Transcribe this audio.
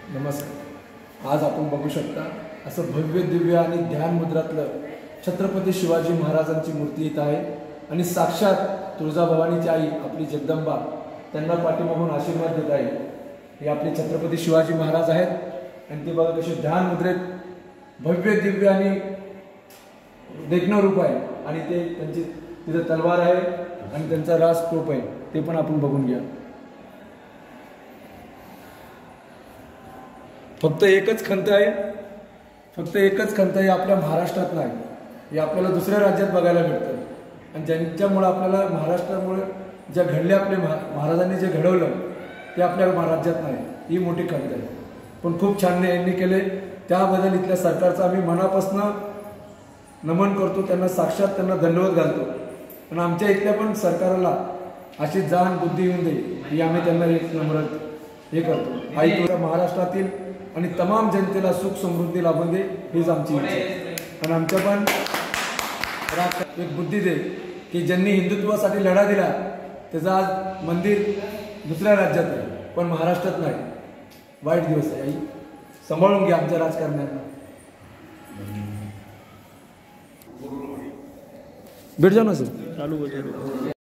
नमस्कार। आज आपण बघू शकता असं भव्य दिव्य आणि ध्यान मुद्रातलं छत्रपती शिवाजी महाराजांची मूर्ती इथं आहे आणि साक्षात तुळजाभवानीची आई आपली जगदंबा त्यांना पाठीमागून आशीर्वाद देत आहे। हे आपले छत्रपती शिवाजी महाराज आहेत आणि ते बघा कसे ध्यान मुद्रेत भव्य दिव्य आणि देखणं रूप आहे आणि ते त्यांची तिथे तलवार आहे आणि त्यांचा राज तोफ आहे, ते पण आपण बघून घ्या। फक्त एकच खंत आहे आपल्या महाराष्ट्रात नाही, हे आपल्याला दुसऱ्या राज्यात बघायला मिळतं आणि ज्यांच्यामुळे आपल्याला महाराष्ट्रामुळे ज्या घडले आपले महाराजांनी जे घडवलं ते आपल्या राज्यात नाही, ही मोठी खंत आहे। पण खूप छान यांनी केले, त्याबद्दल इथल्या सरकारचा आम्ही मनापासून नमन करतो, त्यांना साक्षात त्यांना दंडवत घालतो। पण आमच्या इथल्या पण सरकारला अशी जाण बुद्धी येऊन दे ही आम्ही त्यांना एक नम्र हे करतो। आई तुला महाराष्ट्रातील आणि तमाम जनतेला सुख समृद्धी लाभून दे हीच आमची इच्छा आहे। आणि आमच्या पण एक बुद्धी दे की ज्यांनी हिंदुत्वासाठी लढा दिला त्याचं आज मंदिर दुसऱ्या राज्यात आहे पण महाराष्ट्रात नाही, वाईट दिवस आहे। आई सांभाळून घ्या आमच्या राजकारण्यांना। भेट जाऊ ना सर, चालू